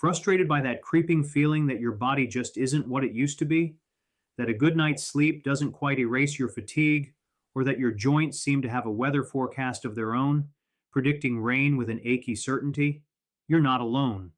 Frustrated by that creeping feeling that your body just isn't what it used to be? That a good night's sleep doesn't quite erase your fatigue? Or that your joints seem to have a weather forecast of their own, predicting rain with an achy certainty? You're not alone.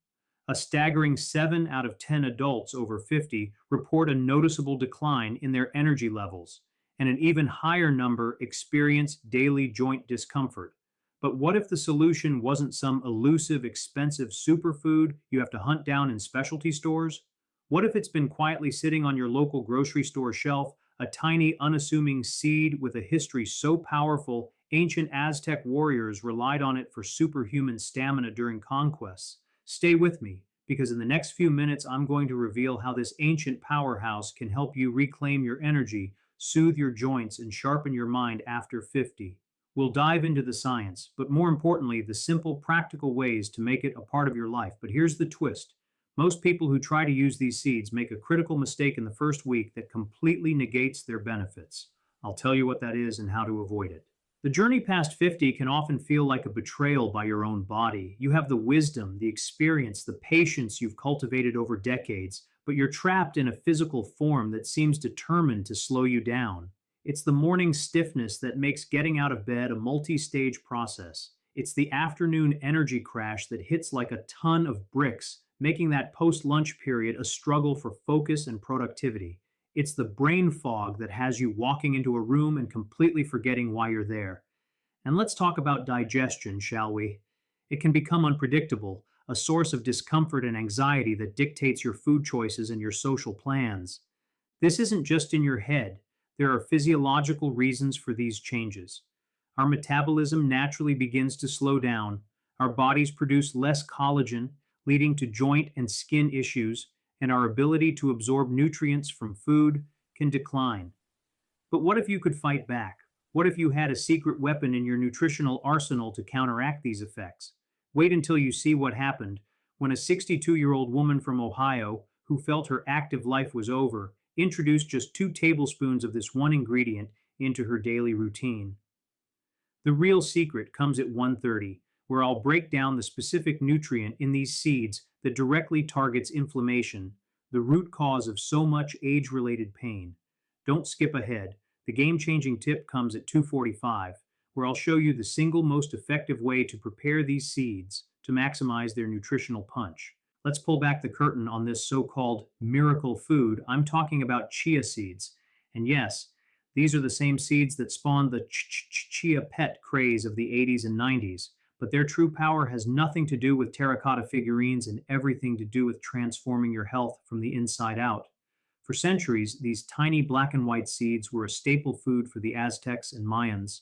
A staggering 7 out of 10 adults over 50 report a noticeable decline in their energy levels, and an even higher number experience daily joint discomfort. But what if the solution wasn't some elusive, expensive superfood you have to hunt down in specialty stores? What if it's been quietly sitting on your local grocery store shelf, a tiny, unassuming seed with a history so powerful ancient Aztec warriors relied on it for superhuman stamina during conquests? Stay with me, because in the next few minutes I'm going to reveal how this ancient powerhouse can help you reclaim your energy, soothe your joints, and sharpen your mind after 50. We'll dive into the science, but more importantly, the simple, practical ways to make it a part of your life. But here's the twist. Most people who try to use these seeds make a critical mistake in the first week that completely negates their benefits. I'll tell you what that is and how to avoid it. The journey past 50 can often feel like a betrayal by your own body. You have the wisdom, the experience, the patience you've cultivated over decades, but you're trapped in a physical form that seems determined to slow you down. It's the morning stiffness that makes getting out of bed a multi-stage process. It's the afternoon energy crash that hits like a ton of bricks, making that post-lunch period a struggle for focus and productivity. It's the brain fog that has you walking into a room and completely forgetting why you're there. And let's talk about digestion, shall we? It can become unpredictable, a source of discomfort and anxiety that dictates your food choices and your social plans. This isn't just in your head. There are physiological reasons for these changes. Our metabolism naturally begins to slow down. Our bodies produce less collagen, leading to joint and skin issues, and our ability to absorb nutrients from food can decline. But what if you could fight back? What if you had a secret weapon in your nutritional arsenal to counteract these effects? Wait until you see what happened when a 62-year-old woman from Ohio, who felt her active life was over, introduced just 2 tablespoons of this one ingredient into her daily routine. The real secret comes at 1:30, where I'll break down the specific nutrient in these seeds that directly targets inflammation, the root cause of so much age-related pain. Don't skip ahead. The game-changing tip comes at 2:45, where I'll show you the single most effective way to prepare these seeds to maximize their nutritional punch. Let's pull back the curtain on this so-called miracle food. I'm talking about chia seeds. And yes, these are the same seeds that spawned the chia pet craze of the 80s and 90s. But their true power has nothing to do with terracotta figurines and everything to do with transforming your health from the inside out. For centuries, these tiny black and white seeds were a staple food for the Aztecs and Mayans.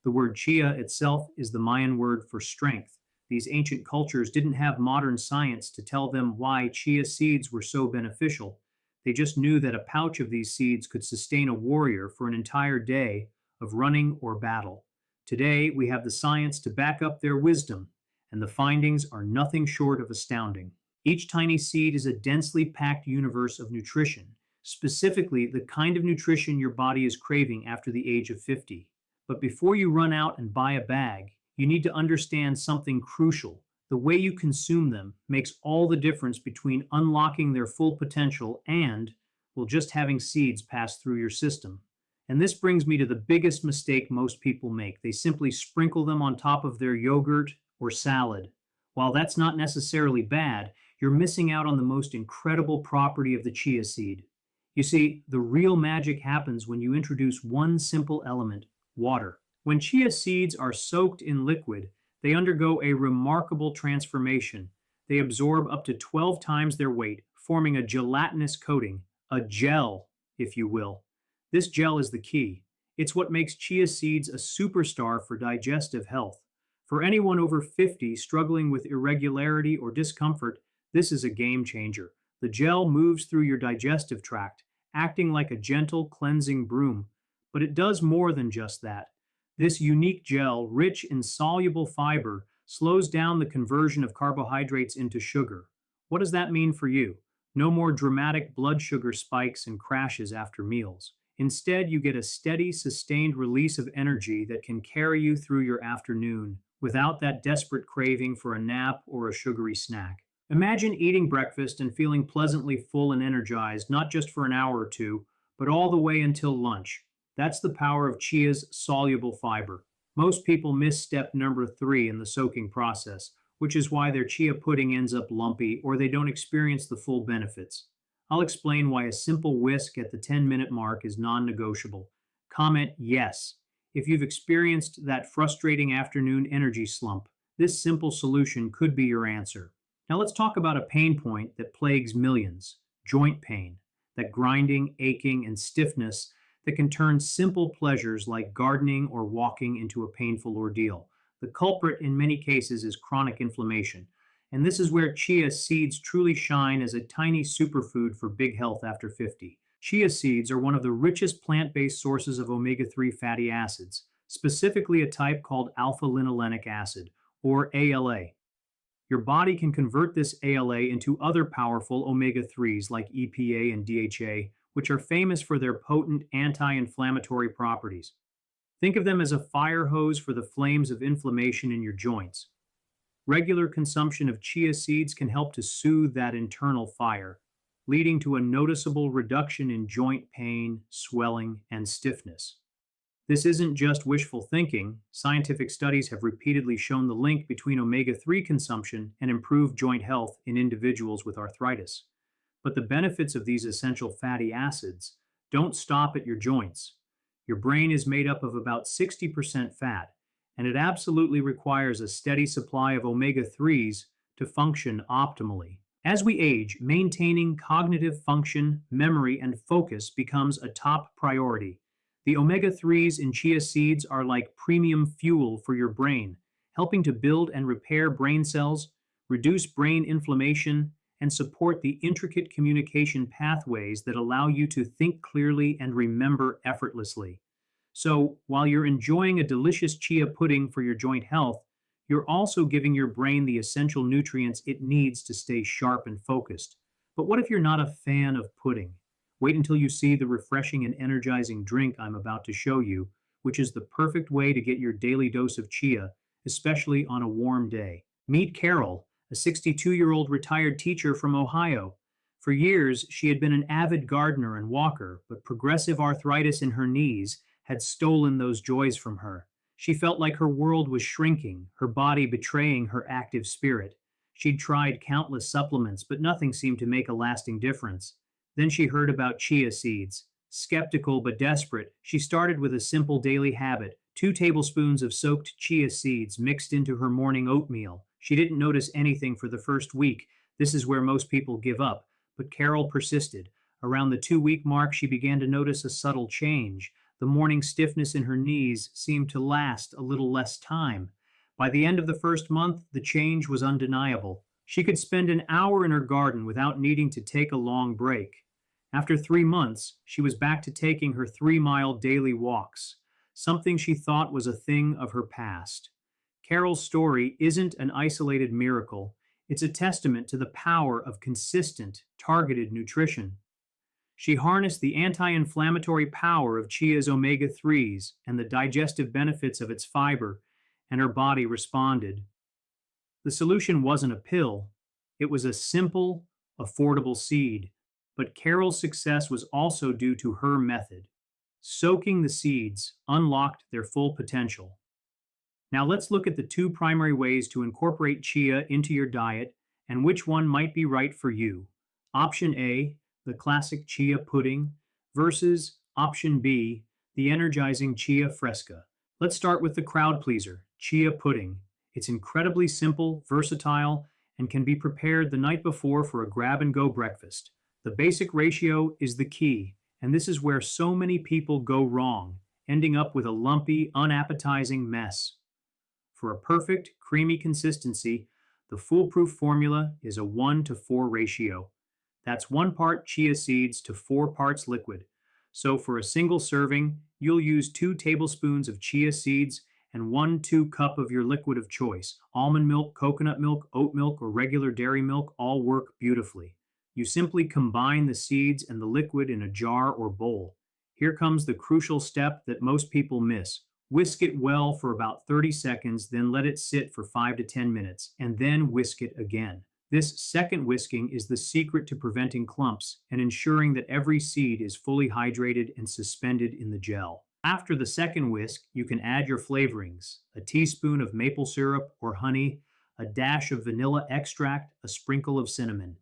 The word chia itself is the Mayan word for strength. These ancient cultures didn't have modern science to tell them why chia seeds were so beneficial. They just knew that a pouch of these seeds could sustain a warrior for an entire day of running or battle. Today, we have the science to back up their wisdom, and the findings are nothing short of astounding. Each tiny seed is a densely packed universe of nutrition, specifically the kind of nutrition your body is craving after the age of 50. But before you run out and buy a bag, you need to understand something crucial. The way you consume them makes all the difference between unlocking their full potential and, well, just having seeds pass through your system. And this brings me to the biggest mistake most people make. They simply sprinkle them on top of their yogurt or salad. While that's not necessarily bad, you're missing out on the most incredible property of the chia seed. You see, the real magic happens when you introduce one simple element, water. When chia seeds are soaked in liquid, they undergo a remarkable transformation. They absorb up to 12 times their weight, forming a gelatinous coating, a gel, if you will. This gel is the key. It's what makes chia seeds a superstar for digestive health. For anyone over 50 struggling with irregularity or discomfort, this is a game changer. The gel moves through your digestive tract, acting like a gentle cleansing broom. But it does more than just that. This unique gel, rich in soluble fiber, slows down the conversion of carbohydrates into sugar. What does that mean for you? No more dramatic blood sugar spikes and crashes after meals. Instead, you get a steady, sustained release of energy that can carry you through your afternoon without that desperate craving for a nap or a sugary snack. Imagine eating breakfast and feeling pleasantly full and energized, not just for an hour or two, but all the way until lunch. That's the power of chia's soluble fiber. Most people miss step number 3 in the soaking process, which is why their chia pudding ends up lumpy or they don't experience the full benefits. I'll explain why a simple whisk at the 10-minute mark is non negotiable. Comment yes if you've experienced that frustrating afternoon energy slump. This simple solution could be your answer. Now let's talk about a pain point that plagues millions: joint pain, that grinding, aching, and stiffness that can turn simple pleasures like gardening or walking into a painful ordeal. The culprit in many cases is chronic inflammation, and this is where chia seeds truly shine as a tiny superfood for big health after 50. Chia seeds are one of the richest plant based sources of omega 3 fatty acids, specifically a type called alpha linolenic acid, or ALA. Your body can convert this ALA into other powerful omega 3s like EPA and DHA, which are famous for their potent anti inflammatory properties. Think of them as a fire hose for the flames of inflammation in your joints. Regular consumption of chia seeds can help to soothe that internal fire, leading to a noticeable reduction in joint pain, swelling, and stiffness. This isn't just wishful thinking. Scientific studies have repeatedly shown the link between omega 3 consumption and improved joint health in individuals with arthritis. But the benefits of these essential fatty acids don't stop at your joints. Your brain is made up of about 60% fat, and it absolutely requires a steady supply of omega 3s to function optimally. As we age, maintaining cognitive function, memory, and focus becomes a top priority. The omega 3s in chia seeds are like premium fuel for your brain, helping to build and repair brain cells, reduce brain inflammation, and support the intricate communication pathways that allow you to think clearly and remember effortlessly. So, while you're enjoying a delicious chia pudding for your joint health, you're also giving your brain the essential nutrients it needs to stay sharp and focused. But what if you're not a fan of pudding? Wait until you see the refreshing and energizing drink I'm about to show you, which is the perfect way to get your daily dose of chia, especially on a warm day. Meet Carol, a 62-year-old retired teacher from Ohio. For years, she had been an avid gardener and walker, but progressive arthritis in her knees had stolen those joys from her. She felt like her world was shrinking, her body betraying her active spirit. She'd tried countless supplements, but nothing seemed to make a lasting difference. Then she heard about chia seeds. Skeptical but desperate, she started with a simple daily habit: 2 tablespoons of soaked chia seeds mixed into her morning oatmeal. She didn't notice anything for the first week. This is where most people give up. But Carol persisted. Around the 2 week mark, she began to notice a subtle change. The morning stiffness in her knees seemed to last a little less time. By the end of the first month, the change was undeniable. She could spend an hour in her garden without needing to take a long break. After 3 months, she was back to taking her 3 mile daily walks, something she thought was a thing of her past. Carol's story isn't an isolated miracle, it's a testament to the power of consistent, targeted nutrition. She harnessed the anti inflammatory power of chia's omega 3s and the digestive benefits of its fiber, and her body responded. The solution wasn't a pill, it was a simple, affordable seed. But Carol's success was also due to her method. Soaking the seeds unlocked their full potential. Now let's look at the 2 primary ways to incorporate chia into your diet and which one might be right for you. Option A, the classic chia pudding, versus Option B, the energizing chia fresca. Let's start with the crowd pleaser, chia pudding. It's incredibly simple, versatile, and can be prepared the night before for a grab and go breakfast. The basic ratio is the key, and this is where so many people go wrong, ending up with a lumpy, unappetizing mess. For a perfect, creamy consistency, the foolproof formula is a 1:4 ratio. That's 1 part chia seeds to 4 parts liquid. So for a single serving, you'll use 2 tablespoons of chia seeds and 1 cup of your liquid of choice. Almond milk, coconut milk, oat milk, or regular dairy milk all work beautifully. You simply combine the seeds and the liquid in a jar or bowl. Here comes the crucial step that most people miss. Whisk it well for about 30 seconds, then let it sit for 5 to 10 minutes, and then whisk it again. This second whisking is the secret to preventing clumps and ensuring that every seed is fully hydrated and suspended in the gel. After the second whisk, you can add your flavorings: a teaspoon of maple syrup or honey, a dash of vanilla extract, a sprinkle of cinnamon.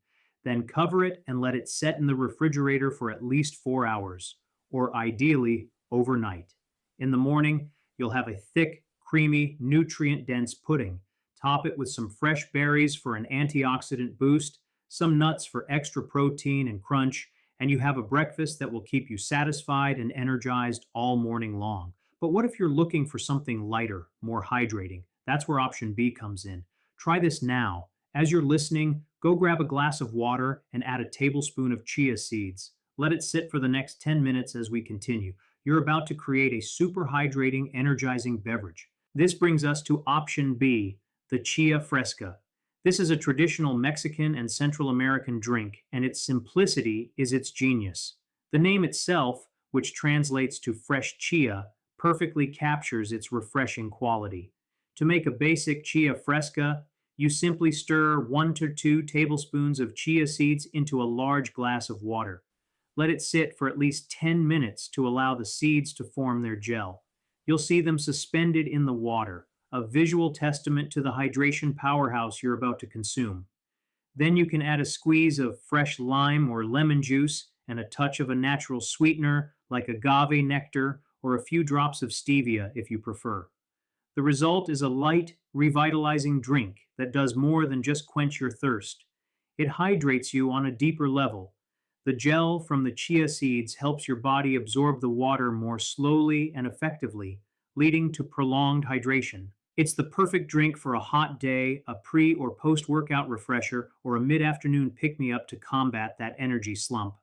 Then cover it and let it set in the refrigerator for at least 4 hours, or ideally overnight. In the morning, you'll have a thick, creamy, nutrient dense pudding. Top it with some fresh berries for an antioxidant boost, some nuts for extra protein and crunch, and you have a breakfast that will keep you satisfied and energized all morning long. But what if you're looking for something lighter, more hydrating? That's where option B comes in. Try this now. As you're listening, go grab a glass of water and add a tablespoon of chia seeds. Let it sit for the next 10 minutes as we continue. You're about to create a super hydrating, energizing beverage. This brings us to option B, the Chia Fresca. This is a traditional Mexican and Central American drink, and its simplicity is its genius. The name itself, which translates to fresh chia, perfectly captures its refreshing quality. To make a basic Chia Fresca, you simply stir 1 to 2 tablespoons of chia seeds into a large glass of water. Let it sit for at least 10 minutes to allow the seeds to form their gel. You'll see them suspended in the water, a visual testament to the hydration powerhouse you're about to consume. Then you can add a squeeze of fresh lime or lemon juice and a touch of a natural sweetener like agave nectar or a few drops of stevia if you prefer. The result is a light, revitalizing drink that does more than just quench your thirst. It hydrates you on a deeper level. The gel from the chia seeds helps your body absorb the water more slowly and effectively, leading to prolonged hydration. It's the perfect drink for a hot day, a pre or post workout refresher, or a mid afternoon pick me up to combat that energy slump.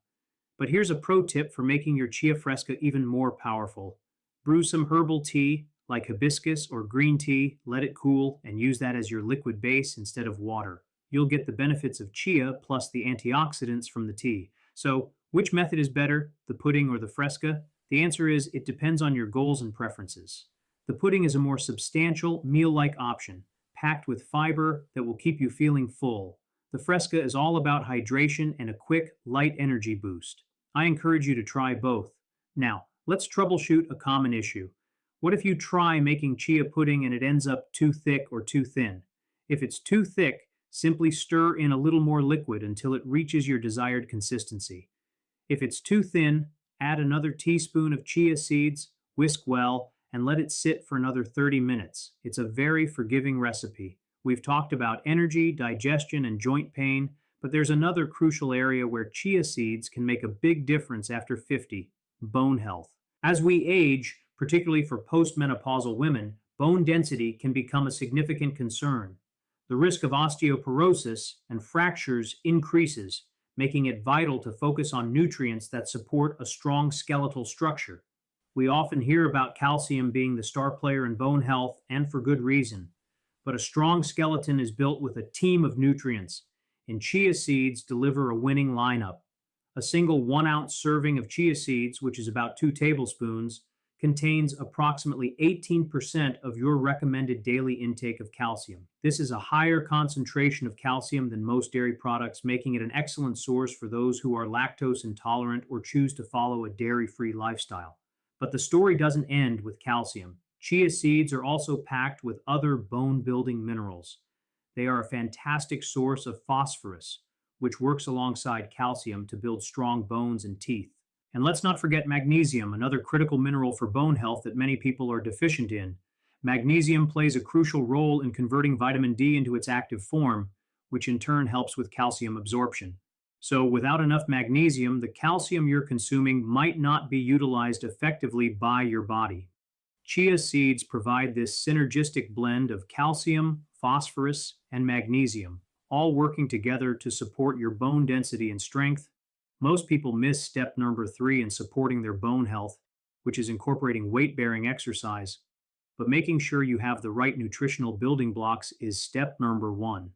But here's a pro tip for making your Chia Fresca even more powerful: brew some herbal tea, like hibiscus or green tea, let it cool, and use that as your liquid base instead of water. You'll get the benefits of chia plus the antioxidants from the tea. So, which method is better, the pudding or the Fresca? The answer is it depends on your goals and preferences. The pudding is a more substantial, meal like option, packed with fiber that will keep you feeling full. The Fresca is all about hydration and a quick, light energy boost. I encourage you to try both. Now, let's troubleshoot a common issue. What if you try making chia pudding and it ends up too thick or too thin? If it's too thick, simply stir in a little more liquid until it reaches your desired consistency. If it's too thin, add another teaspoon of chia seeds, whisk well, and let it sit for another 30 minutes. It's a very forgiving recipe. We've talked about energy, digestion, and joint pain, but there's another crucial area where chia seeds can make a big difference after 50: bone health. As we age, particularly for postmenopausal women, bone density can become a significant concern. The risk of osteoporosis and fractures increases, making it vital to focus on nutrients that support a strong skeletal structure. We often hear about calcium being the star player in bone health, and for good reason. But a strong skeleton is built with a team of nutrients, and chia seeds deliver a winning lineup. A single 1 ounce serving of chia seeds, which is about 2 tablespoons, contains approximately 18% of your recommended daily intake of calcium. This is a higher concentration of calcium than most dairy products, making it an excellent source for those who are lactose intolerant or choose to follow a dairy-free lifestyle. But the story doesn't end with calcium. Chia seeds are also packed with other bone-building minerals. They are a fantastic source of phosphorus, which works alongside calcium to build strong bones and teeth. And let's not forget magnesium, another critical mineral for bone health that many people are deficient in. Magnesium plays a crucial role in converting vitamin D into its active form, which in turn helps with calcium absorption. So, without enough magnesium, the calcium you're consuming might not be utilized effectively by your body. Chia seeds provide this synergistic blend of calcium, phosphorus, and magnesium, all working together to support your bone density and strength. Most people miss step number 3 in supporting their bone health, which is incorporating weight-bearing exercise. But making sure you have the right nutritional building blocks is step number 1.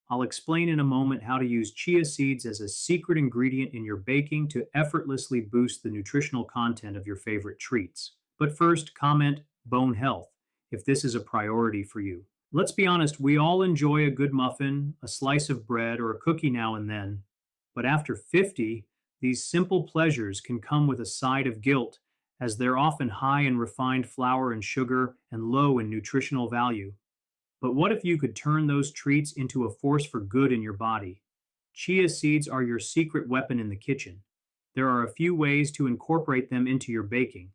I'll explain in a moment how to use chia seeds as a secret ingredient in your baking to effortlessly boost the nutritional content of your favorite treats. But first, comment bone health if this is a priority for you. Let's be honest, we all enjoy a good muffin, a slice of bread, or a cookie now and then. But after 50, these simple pleasures can come with a side of guilt, as they're often high in refined flour and sugar and low in nutritional value. But what if you could turn those treats into a force for good in your body? Chia seeds are your secret weapon in the kitchen. There are a few ways to incorporate them into your baking.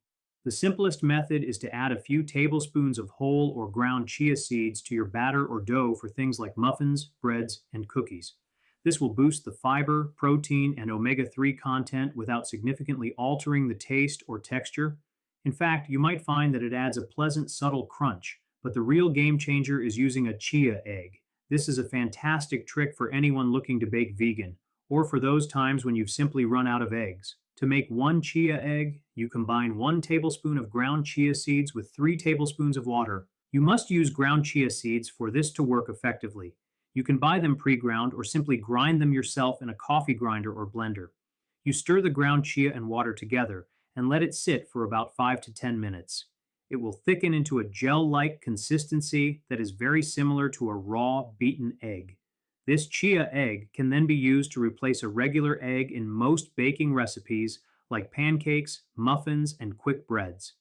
The simplest method is to add a few tablespoons of whole or ground chia seeds to your batter or dough for things like muffins, breads, and cookies. This will boost the fiber, protein, and omega-3 content without significantly altering the taste or texture. In fact, you might find that it adds a pleasant, subtle crunch, but the real game changer is using a chia egg. This is a fantastic trick for anyone looking to bake vegan, or for those times when you've simply run out of eggs. To make one chia egg, you combine 1 tablespoon of ground chia seeds with 3 tablespoons of water. You must use ground chia seeds for this to work effectively. You can buy them pre-ground or simply grind them yourself in a coffee grinder or blender. You stir the ground chia and water together and let it sit for about 5 to 10 minutes. It will thicken into a gel-like consistency that is very similar to a raw, beaten egg. This chia egg can then be used to replace a regular egg in most baking recipes like pancakes, muffins, and quick breads.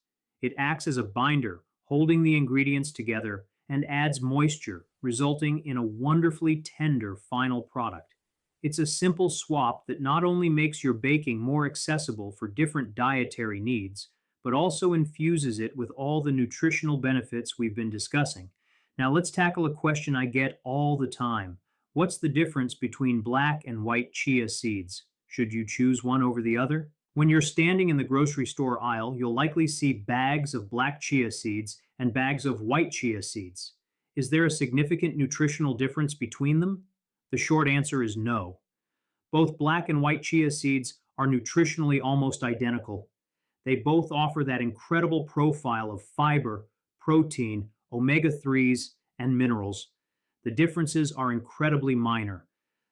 It acts as a binder, holding the ingredients together, and adds moisture, resulting in a wonderfully tender final product. It's a simple swap that not only makes your baking more accessible for different dietary needs, but also infuses it with all the nutritional benefits we've been discussing. Now let's tackle a question I get all the time. What's the difference between black and white chia seeds? Should you choose one over the other? When you're standing in the grocery store aisle, you'll likely see bags of black chia seeds and bags of white chia seeds. Is there a significant nutritional difference between them? The short answer is no. Both black and white chia seeds are nutritionally almost identical. They both offer that incredible profile of fiber, protein, omega-3s, and minerals. The differences are incredibly minor.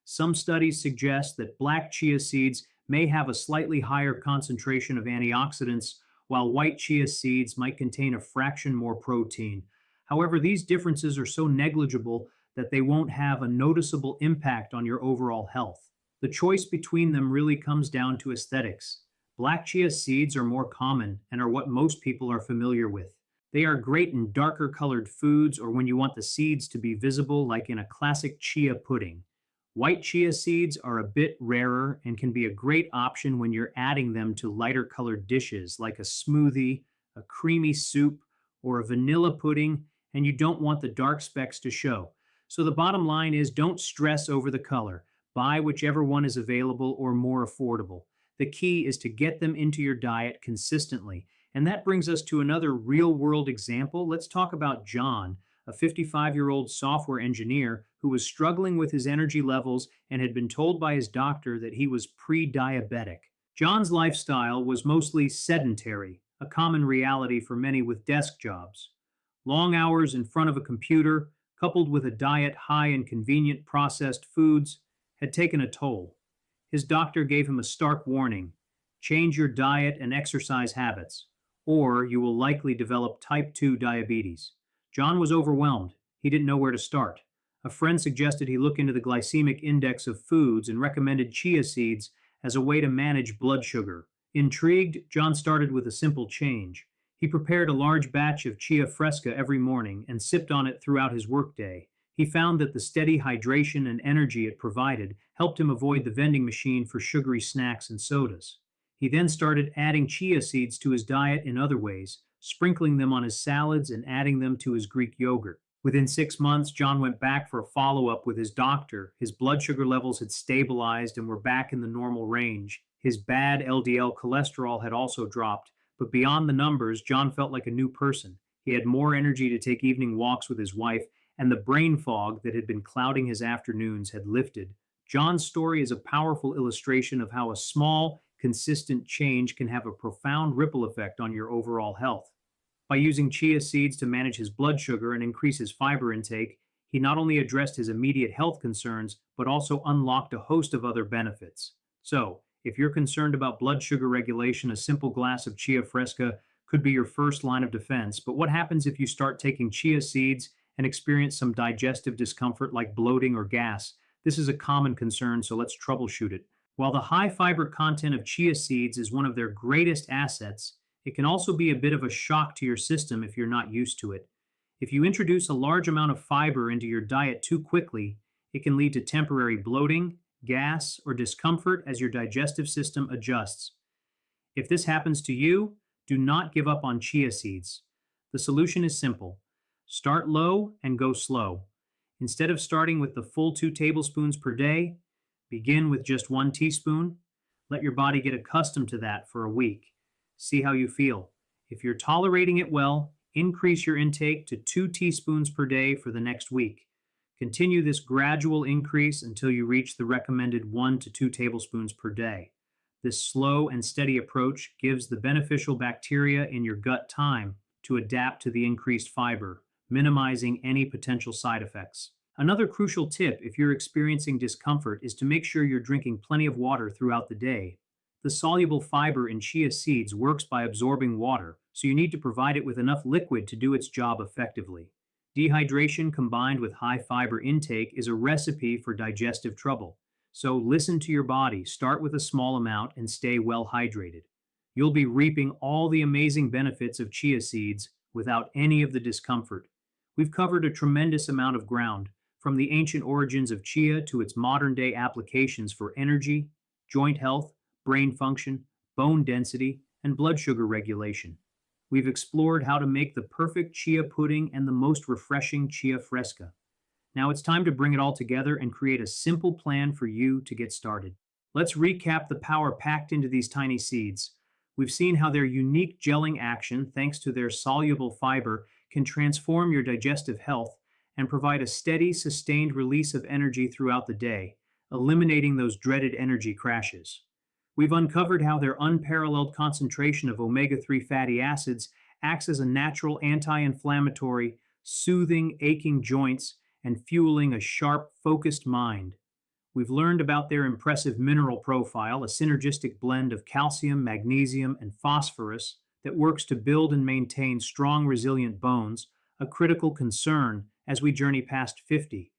Some studies suggest that black chia seeds may have a slightly higher concentration of antioxidants, while white chia seeds might contain a fraction more protein. However, these differences are so negligible that they won't have a noticeable impact on your overall health. The choice between them really comes down to aesthetics. Black chia seeds are more common and are what most people are familiar with. They are great in darker colored foods or when you want the seeds to be visible, like in a classic chia pudding. White chia seeds are a bit rarer and can be a great option when you're adding them to lighter colored dishes like a smoothie, a creamy soup, or a vanilla pudding, and you don't want the dark specks to show. So the bottom line is don't stress over the color. Buy whichever one is available or more affordable. The key is to get them into your diet consistently. And that brings us to another real-world example. Let's talk about John, a 55-year-old software engineer who was struggling with his energy levels and had been told by his doctor that he was pre-diabetic. John's lifestyle was mostly sedentary, a common reality for many with desk jobs. Long hours in front of a computer, coupled with a diet high in convenient processed foods, had taken a toll. His doctor gave him a stark warning: change your diet and exercise habits, or you will likely develop type 2 diabetes. John was overwhelmed. He didn't know where to start. A friend suggested he look into the glycemic index of foods and recommended chia seeds as a way to manage blood sugar. Intrigued, John started with a simple change. He prepared a large batch of Chia Fresca every morning and sipped on it throughout his workday. He found that the steady hydration and energy it provided helped him avoid the vending machine for sugary snacks and sodas. He then started adding chia seeds to his diet in other ways, sprinkling them on his salads and adding them to his Greek yogurt. Within 6 months, John went back for a follow-up with his doctor. His blood sugar levels had stabilized and were back in the normal range. His bad LDL cholesterol had also dropped, but beyond the numbers, John felt like a new person. He had more energy to take evening walks with his wife, and the brain fog that had been clouding his afternoons had lifted. John's story is a powerful illustration of how a small, consistent change can have a profound ripple effect on your overall health. By using chia seeds to manage his blood sugar and increase his fiber intake, he not only addressed his immediate health concerns, but also unlocked a host of other benefits. So, if you're concerned about blood sugar regulation, a simple glass of Chia Fresca could be your first line of defense. But what happens if you start taking chia seeds and experience some digestive discomfort like bloating or gas. This is a common concern, so let's troubleshoot it. While the high fiber content of chia seeds is one of their greatest assets, it can also be a bit of a shock to your system if you're not used to it. If you introduce a large amount of fiber into your diet too quickly, it can lead to temporary bloating, gas, or discomfort as your digestive system adjusts. If this happens to you, do not give up on chia seeds. The solution is simple. Start low and go slow. Instead of starting with the full 2 tablespoons per day, begin with just 1 teaspoon. Let your body get accustomed to that for a week. See how you feel. If you're tolerating it well, increase your intake to 2 teaspoons per day for the next week. Continue this gradual increase until you reach the recommended 1 to 2 tablespoons per day. This slow and steady approach gives the beneficial bacteria in your gut time to adapt to the increased fiber, minimizing any potential side effects. Another crucial tip if you're experiencing discomfort is to make sure you're drinking plenty of water throughout the day. The soluble fiber in chia seeds works by absorbing water, so you need to provide it with enough liquid to do its job effectively. Dehydration combined with high fiber intake is a recipe for digestive trouble. So listen to your body, start with a small amount, and stay well hydrated. You'll be reaping all the amazing benefits of chia seeds without any of the discomfort. We've covered a tremendous amount of ground, from the ancient origins of chia to its modern-day applications for energy, joint health, brain function, bone density, and blood sugar regulation. We've explored how to make the perfect chia pudding and the most refreshing chia fresca. Now it's time to bring it all together and create a simple plan for you to get started. Let's recap the power packed into these tiny seeds. We've seen how their unique gelling action, thanks to their soluble fiber, can transform your digestive health and provide a steady, sustained release of energy throughout the day, eliminating those dreaded energy crashes. We've uncovered how their unparalleled concentration of omega-3 fatty acids acts as a natural anti-inflammatory, soothing aching joints and fueling a sharp, focused mind. We've learned about their impressive mineral profile, a synergistic blend of calcium, magnesium, and phosphorus that works to build and maintain strong, resilient bones, a critical concern as we journey past 50.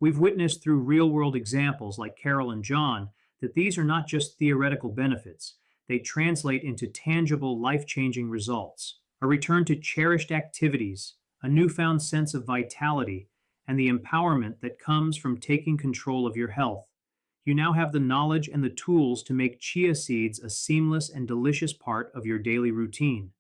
We've witnessed through real-world examples like Carol and John that these are not just theoretical benefits. They translate into tangible, life-changing results. A return to cherished activities, a newfound sense of vitality, and the empowerment that comes from taking control of your health. You now have the knowledge and the tools to make chia seeds a seamless and delicious part of your daily routine.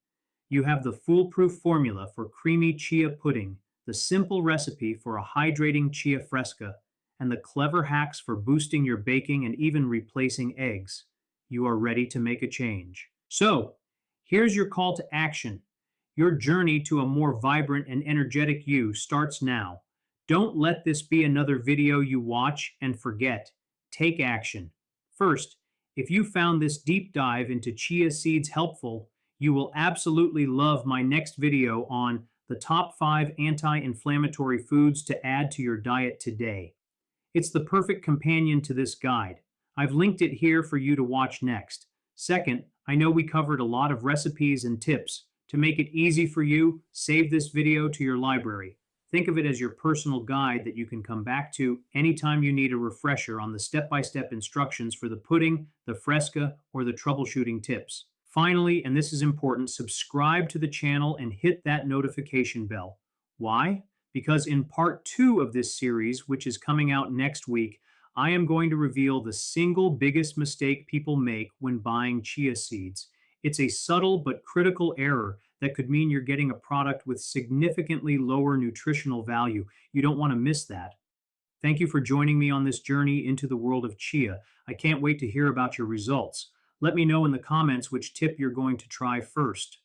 You have the foolproof formula for creamy chia pudding, the simple recipe for a hydrating chia fresca, and the clever hacks for boosting your baking and even replacing eggs. You are ready to make a change. So, here's your call to action. Your journey to a more vibrant and energetic you starts now. Don't let this be another video you watch and forget. Take action. First, if you found this deep dive into chia seeds helpful, you will absolutely love my next video on the top 5 anti-inflammatory foods to add to your diet today. It's the perfect companion to this guide. I've linked it here for you to watch next. Second, I know we covered a lot of recipes and tips. To make it easy for you, save this video to your library. Think of it as your personal guide that you can come back to anytime you need a refresher on the step-by-step instructions for the pudding, the fresca, or the troubleshooting tips. Finally, and this is important, subscribe to the channel and hit that notification bell. Why? Because in part 2 of this series, which is coming out next week, I am going to reveal the single biggest mistake people make when buying chia seeds. It's a subtle but critical error that could mean you're getting a product with significantly lower nutritional value. You don't want to miss that. Thank you for joining me on this journey into the world of chia. I can't wait to hear about your results. Let me know in the comments which tip you're going to try first.